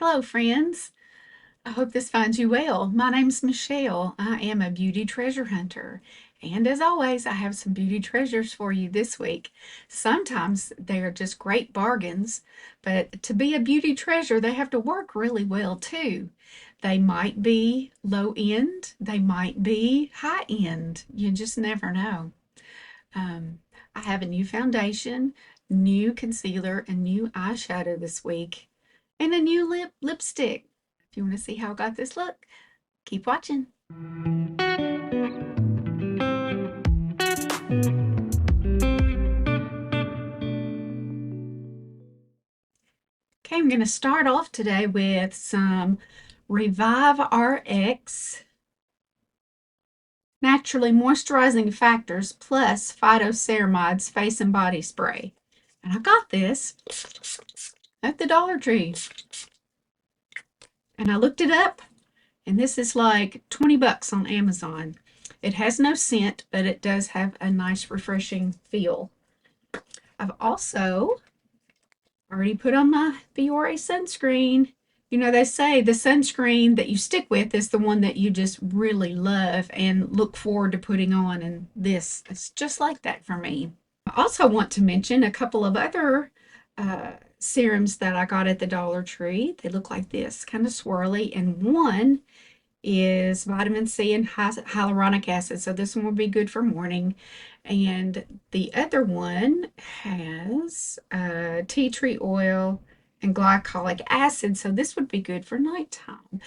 Hello, friends. I hope this finds you well. My name's Michelle. I am a beauty treasure hunter. And as always, I have some beauty treasures for you this week. Sometimes they are just great bargains, but to be a beauty treasure, they have to work really well too. They might be low end, they might be high end. You just never know. Um, I have a new foundation, new concealer, and new eyeshadow this week, and a new lipstick. If you want to see how I got this look, keep watching. Okay, I'm going to start off today with some Revive RX Naturally Moisturizing Factors plus Phytoceramides Face and Body Spray. And I got this at the Dollar Tree. And I looked it up, and this is like 20 bucks on Amazon. It has no scent, but it does have a nice refreshing feel. I've also already put on my Fiore sunscreen. You know, they say the sunscreen that you stick with is the one that you just really love and look forward to putting on, and this is just like that for me. I also want to mention a couple of other serums that I got at the Dollar Tree. They look like this, kind of swirly, and one is vitamin C and hyaluronic acid. So this one will be good for morning. And the other one has tea tree oil and glycolic acid. So this would be good for nighttime.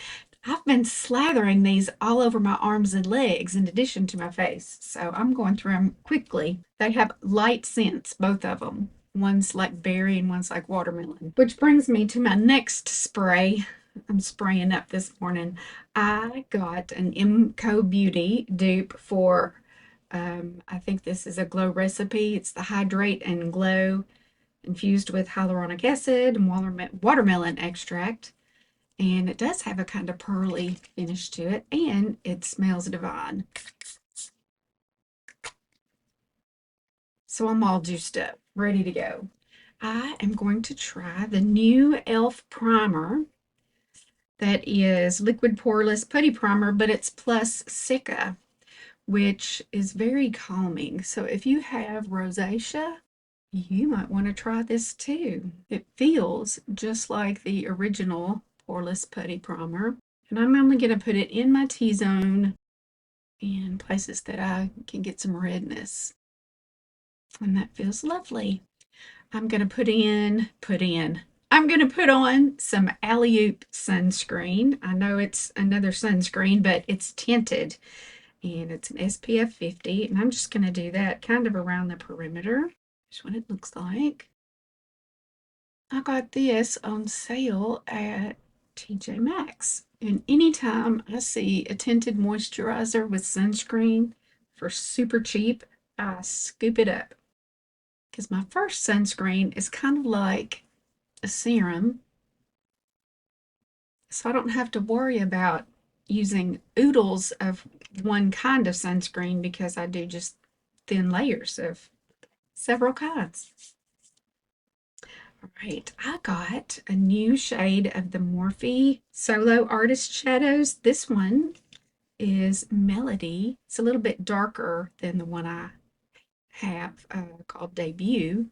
I've been slathering these all over my arms and legs in addition to my face. So I'm going through them quickly. They have light scents, both of them. One's like berry and one's like watermelon. Which brings me to my next spray. I'm spraying up this morning. I got an MCO Beauty dupe for, I think this is a glow recipe. It's the Hydrate and Glow infused with hyaluronic acid and watermelon extract. And it does have a kind of pearly finish to it, and it smells divine. So I'm all juiced up, ready to go. I am going to try the new e.l.f. primer that is liquid poreless putty primer, but it's plus Cica, which is very calming. So if you have rosacea, you might want to try this too. It feels just like the original poreless putty primer. And I'm only going to put it in my T-zone and places that I can get some redness. And that feels lovely. I'm going to I'm going to put on some Alley-Oop sunscreen. I know it's another sunscreen, but it's tinted and it's an SPF 50. And I'm just going to do that kind of around the perimeter. That's what it looks like. I got this on sale at TJ Maxx. And anytime I see a tinted moisturizer with sunscreen for super cheap, I scoop it up. Because my first sunscreen is kind of like a serum, so I don't have to worry about using oodles of one kind of sunscreen because I do just thin layers of several kinds. All right, I got a new shade of the Morphe Solo Artist Shadows. This one is Melody. It's a little bit darker than the one I have called Debut.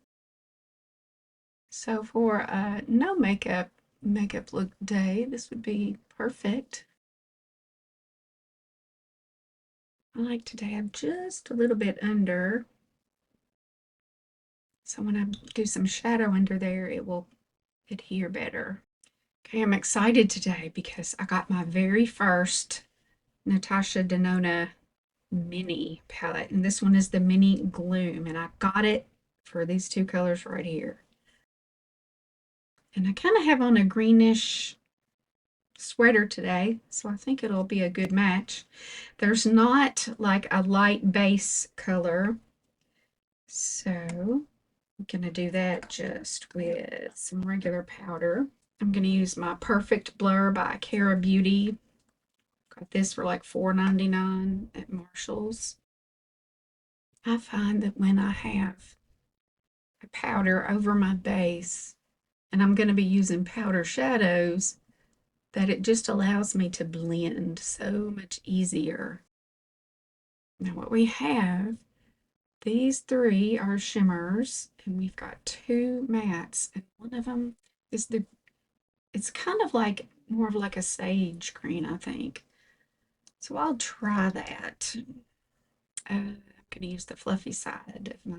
So for no makeup look day, this would be perfect. I like to dab just a little bit under. So when I do some shadow under there, it will adhere better. Okay, I'm excited today because I got my very first Natasha Denona mini palette. And this one is the Mini Gloom. And I got it for these two colors right here. And I kind of have on a greenish sweater today, so I think it'll be a good match. There's not like a light base color, so I'm going to do that just with some regular powder. I'm going to use my Perfect Blur by Cara Beauty. Got this for like $4.99 at Marshall's. I find that when I have a powder over my base, and I'm going to be using powder shadows, that it just allows me to blend so much easier. Now what we have, these three are shimmers, and we've got two mattes, and one of them is it's kind of like more of like a sage green, I think. So I'll try that. I'm going to use the fluffy side of my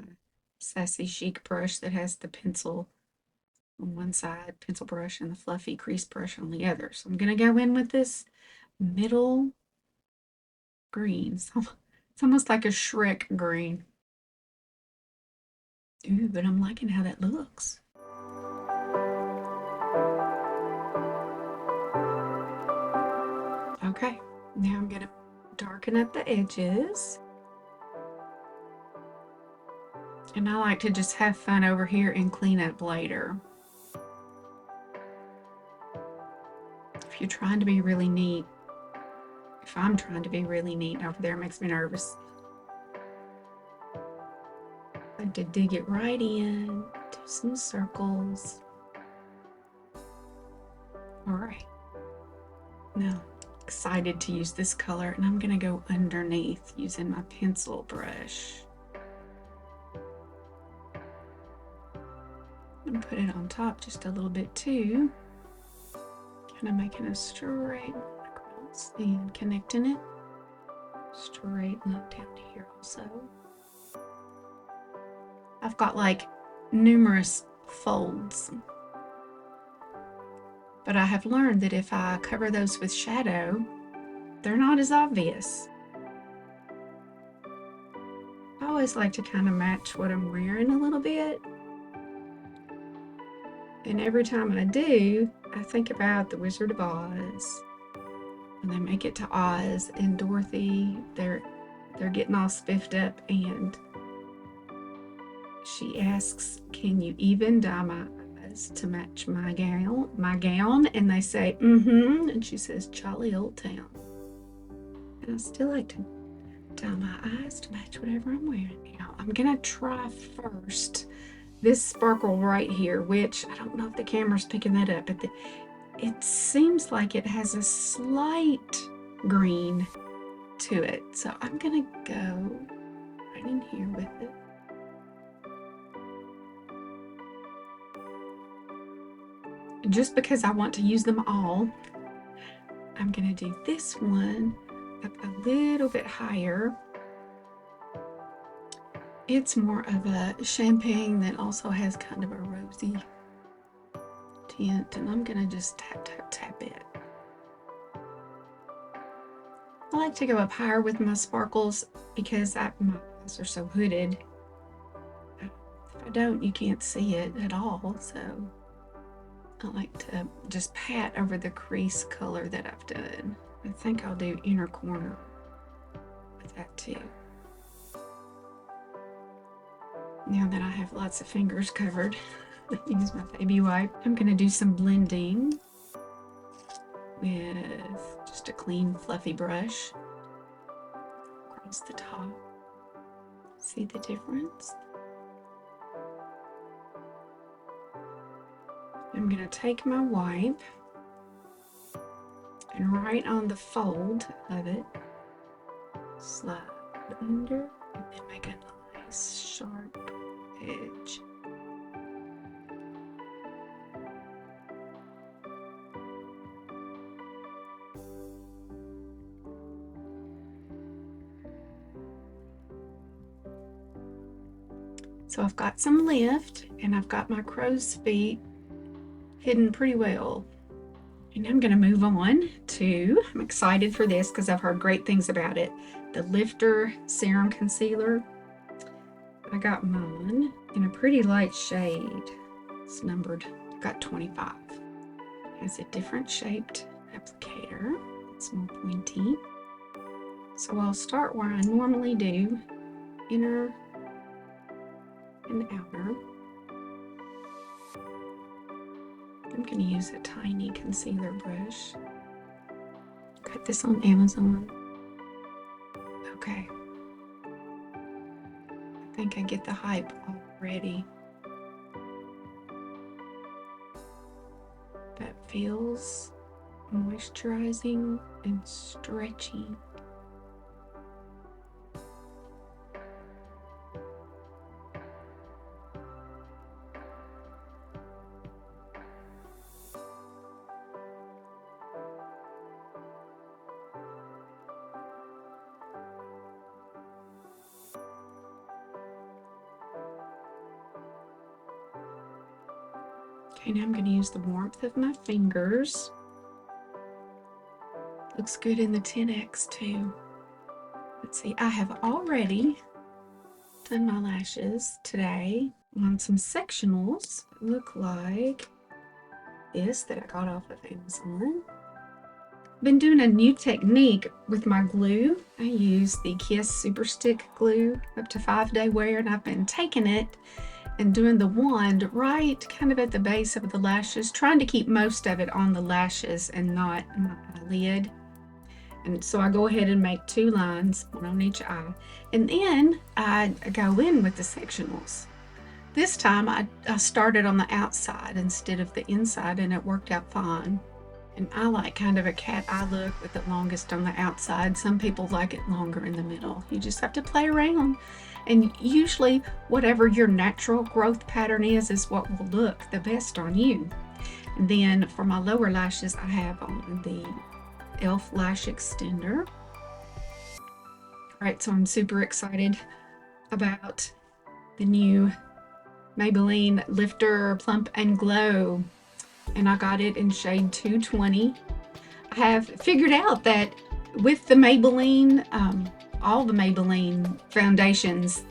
Sassy Chic brush that has the pencil on one side, pencil brush, and the fluffy crease brush on the other. So I'm going to go in with this middle green. So it's almost like a Shrek green. Ooh, but I'm liking how that looks. Okay, now I'm going to darken up the edges. And I like to just have fun over here and clean up later. If you're trying to be really neat, if I'm trying to be really neat over there, it makes me nervous. I like to dig it right in, do some circles. All right. Now, excited to use this color, and I'm going to go underneath using my pencil brush. And put it on top just a little bit too. Kind of making a straight line across and connecting it. Straight line down here also. I've got like numerous folds, but I have learned that if I cover those with shadow, they're not as obvious. I always like to kind of match what I'm wearing a little bit. And every time I do, I think about the Wizard of Oz. When they make it to Oz and Dorothy, they're getting all spiffed up, and she asks, "Can you even dye my eyes to match my gown?" And they say, "Mm-hmm." And she says, "Jolly old town." And I still like to dye my eyes to match whatever I'm wearing. Now, I'm gonna try first this sparkle right here, which I don't know if the camera's picking that up, but it seems like it has a slight green to it. So I'm gonna go right in here with it. Just because I want to use them all, I'm gonna do this one up a little bit higher. It's more of a champagne that also has kind of a rosy tint, and I'm gonna just tap, tap, tap it. I like to go up higher with my sparkles because my eyes are so hooded. If I don't, you can't see it at all, so I like to just pat over the crease color that I've done. I think I'll do inner corner with that too. Now that I have lots of fingers covered, use my baby wipe. I'm going to do some blending with just a clean fluffy brush across the top. See the difference? I'm going to take my wipe and right on the fold of it, slide under and then make a nice sharp edge. So I've got some lift and I've got my crow's feet hidden pretty well. And I'm going to move on to, I'm excited for this because I've heard great things about it, the Lifter Serum Concealer. I got mine in a pretty light shade. It's numbered, I've got 25. It has a different shaped applicator. It's more pointy. So I'll start where I normally do, inner and outer. I'm going to use a tiny concealer brush. Got this on Amazon. Okay. I think I get the hype already. That feels moisturizing and stretching. Okay, now I'm going to use the warmth of my fingers. Looks good in the 10X too. Let's see, I have already done my lashes today on some sectionals. Look like this that I got off of Amazon. Been doing a new technique with my glue. I use the Kiss Super Stick glue up to 5-day wear, and I've been taking it and doing the wand right kind of at the base of the lashes, trying to keep most of it on the lashes and not my lid. And so I go ahead and make 2 lines, one on each eye, and then I go in with the sectionals. This time I started on the outside instead of the inside, and it worked out fine. And I like kind of a cat eye look with it longest on the outside. Some people like it longer in the middle. You just have to play around. And usually whatever your natural growth pattern is what will look the best on you. And then for my lower lashes, I have on the e.l.f. lash extender. All right, so I'm super excited about the new Maybelline Lifter Plump and Glow, and I got it in shade 220. I have figured out that with the Maybelline, all the Maybelline foundations,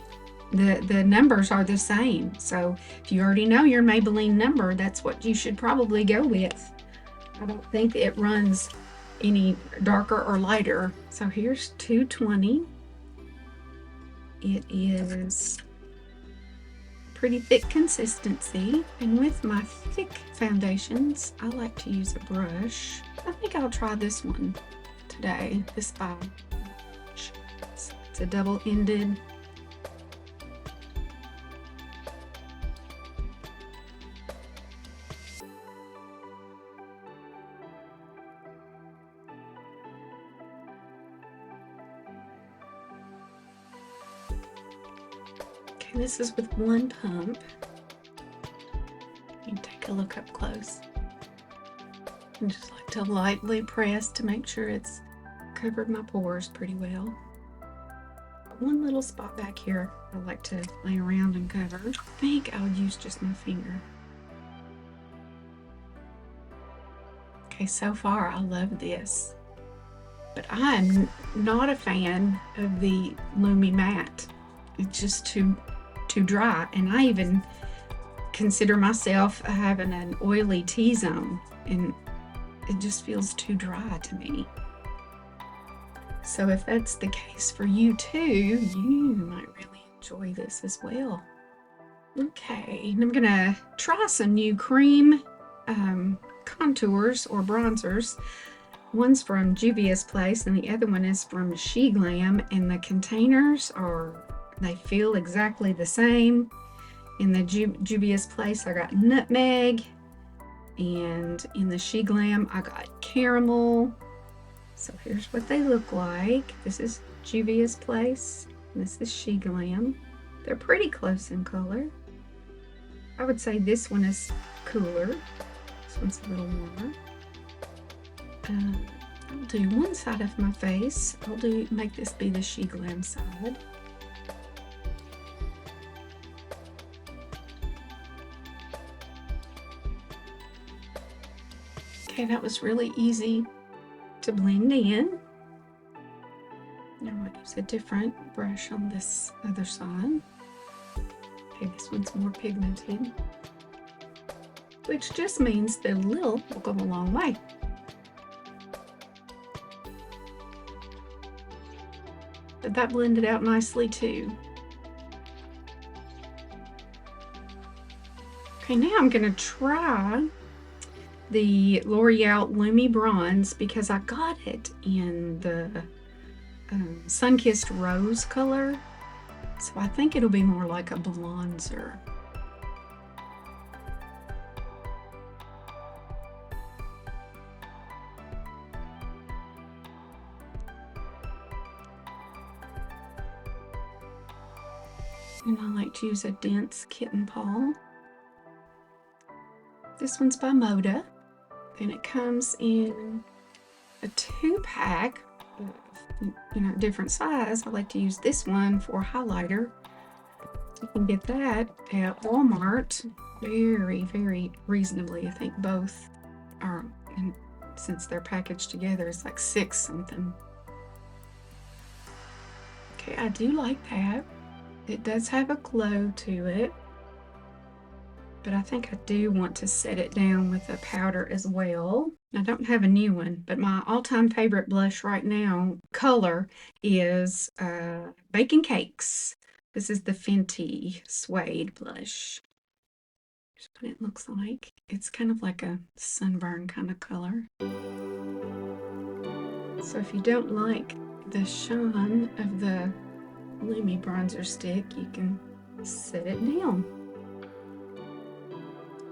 the numbers are the same. So if you already know your Maybelline number, that's what you should probably go with. I don't think it runs any darker or lighter. So here's 220. It is pretty thick consistency, and with my thick foundations I like to use a brush. I think I'll try this one today, this by it's a double-ended. This is with one pump. You take a look up close. I just like to lightly press to make sure it's covered my pores pretty well. One little spot back here I like to lay around and cover. I think I'll use just my finger. Okay, so far I love this, but I'm not a fan of the Lumi Matte. It's just too dry, and I even consider myself having an oily T-zone, and it just feels too dry to me. So if that's the case for you too, you might really enjoy this as well. Okay, and I'm gonna try some new cream contours or bronzers. One's from Juvia's Place and the other one is from She Glam, and the containers they feel exactly the same. In the Juvia's Place I got nutmeg, and in the She Glam I got caramel. So here's what they look like. This is Juvia's Place, and this is She Glam. They're pretty close in color. I would say this one is cooler. This one's a little warmer. I'll do one side of my face. Make this be the She Glam side. Okay, that was really easy to blend in. Now I'll use a different brush on this other side. Okay, this one's more pigmented, which just means that a little will go a long way. But that blended out nicely too. Okay, now I'm going to try the L'Oreal Lumi Bronze because I got it in the Sun-Kissed Rose color. So I think it'll be more like a bronzer. And I like to use a dense kitten paw. This one's by Moda, and it comes in a 2-pack of, different size. I like to use this one for highlighter. You can get that at Walmart very, very reasonably. I think both are, and since they're packaged together, it's like $6 something. Okay, I do like that. It does have a glow to it, but I think I do want to set it down with a powder as well. I don't have a new one, but my all-time favorite blush right now, color, is Baking Cakes. This is the Fenty Suede blush. Here's what it looks like. It's kind of like a sunburn kind of color. So if you don't like the shine of the Lumi bronzer stick, you can set it down.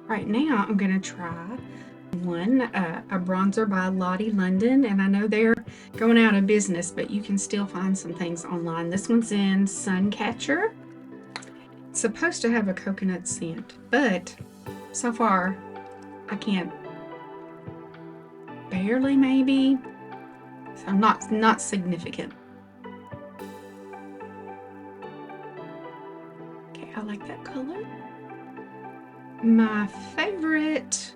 Right now, I'm going to try a bronzer by Lottie London, and I know they're going out of business, but you can still find some things online. This one's in Suncatcher. It's supposed to have a coconut scent, but so far I can't, barely maybe, so not significant. Okay, I like that color. My favorite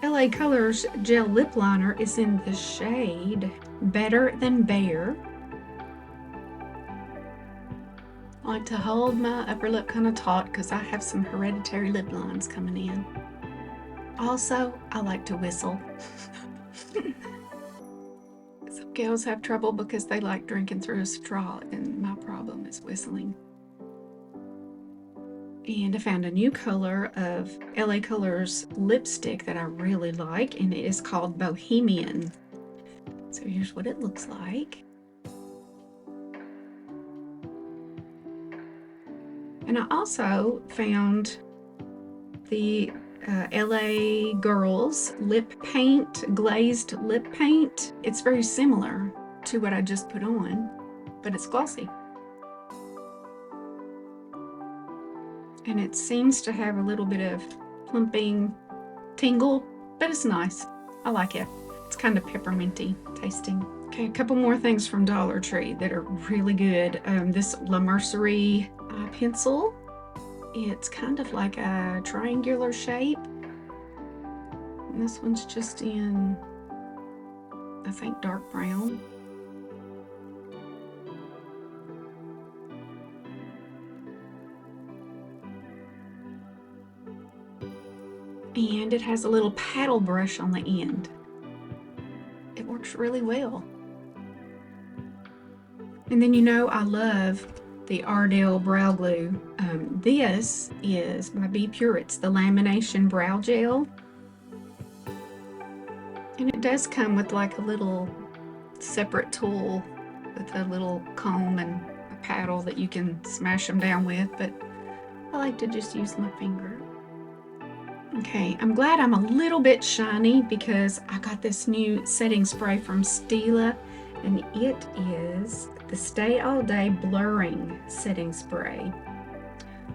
LA Colors gel lip liner is in the shade Better Than Bare. I like to hold my upper lip kind of taut because I have some hereditary lip lines coming in. Also, I like to whistle. Some girls have trouble because they like drinking through a straw, and my problem is whistling. And I found a new color of LA Colors lipstick that I really like, and it is called Bohemian. So here's what it looks like. And I also found the LA Girls lip paint, glazed lip paint. It's very similar to what I just put on, but it's glossy. And it seems to have a little bit of plumping tingle, but it's nice. I like it. It's kind of pepperminty tasting. Okay, a couple more things from Dollar Tree that are really good. This La Mercerie eye pencil. It's kind of like a triangular shape. And this one's just in, I think, dark brown. And it has a little paddle brush on the end. It works really well. And then I love the Ardell Brow Glue. This is by Be Pure. It's the lamination brow gel. And it does come with like a little separate tool with a little comb and a paddle that you can smash them down with, but I like to just use my finger. Okay, I'm glad I'm a little bit shiny because I got this new setting spray from Stila, and it is the Stay All Day Blurring Setting Spray.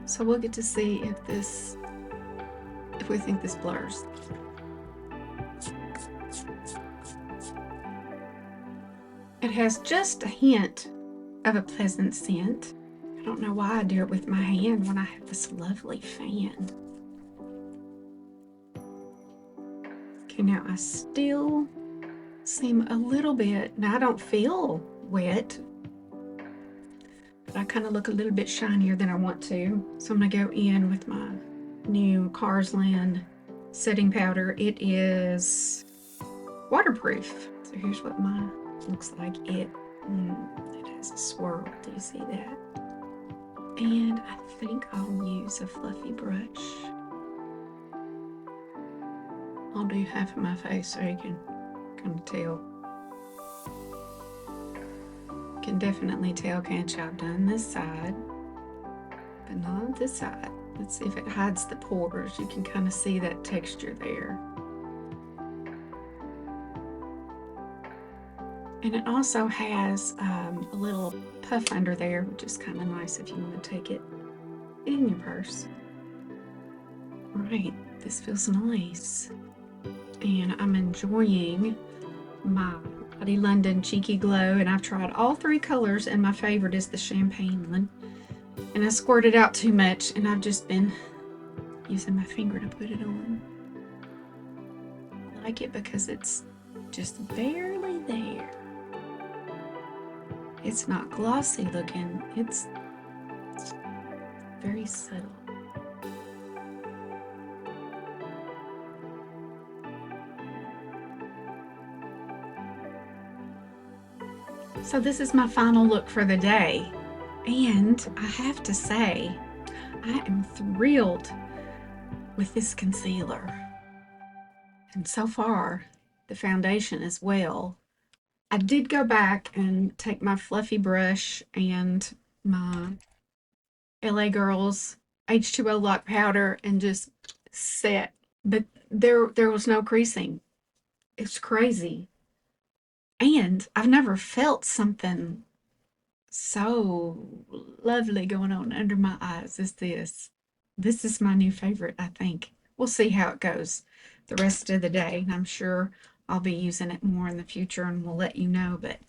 So we'll get to see if we think this blurs. It has just a hint of a pleasant scent. I don't know why I do it with my hand when I have this lovely fan. Okay, now I still seem a little bit, now I don't feel wet, but I kind of look a little bit shinier than I want to. So I'm gonna go in with my new Carsland setting powder. It is waterproof. So here's what mine looks like. It has a swirl. Do you see that? And I think I'll use a fluffy brush. I'll do half of my face so you can kind of tell. You can definitely tell, can't you? I've done this side, but not this side. Let's see if it hides the pores. You can kind of see that texture there. And it also has a little puff under there, which is kind of nice if you want to take it in your purse. All right, this feels nice. And I'm enjoying my Body London Cheeky Glow, and I've tried all three colors, and my favorite is the champagne one. And I squirted out too much, and I've just been using my finger to put it on. I like it because it's just barely there. It's not glossy looking, it's very subtle. So this is my final look for the day. And I have to say, I am thrilled with this concealer. And so far, the foundation as well. I did go back and take my fluffy brush and my LA Girls H2O Lock Powder and just set. But there was no creasing. It's crazy. And I've never felt something so lovely going on under my eyes as this. This is my new favorite, I think. We'll see how it goes the rest of the day. I'm sure I'll be using it more in the future and we'll let you know, but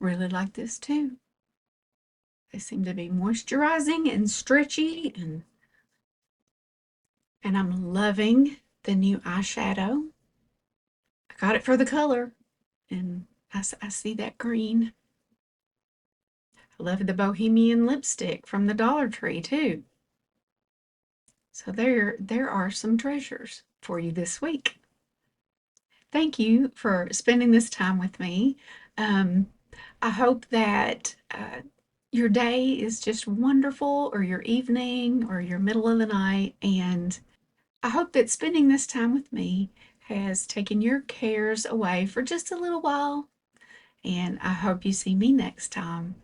really like this too. They seem to be moisturizing and stretchy, and I'm loving the new eyeshadow. I got it for the color, and I see that green. I love the Bohemian lipstick from the Dollar Tree too. So there are some treasures for you this week. Thank you for spending this time with me. I hope that your day is just wonderful, or your evening, or your middle of the night. And I hope that spending this time with me has taken your cares away for just a little while. And I hope you see me next time.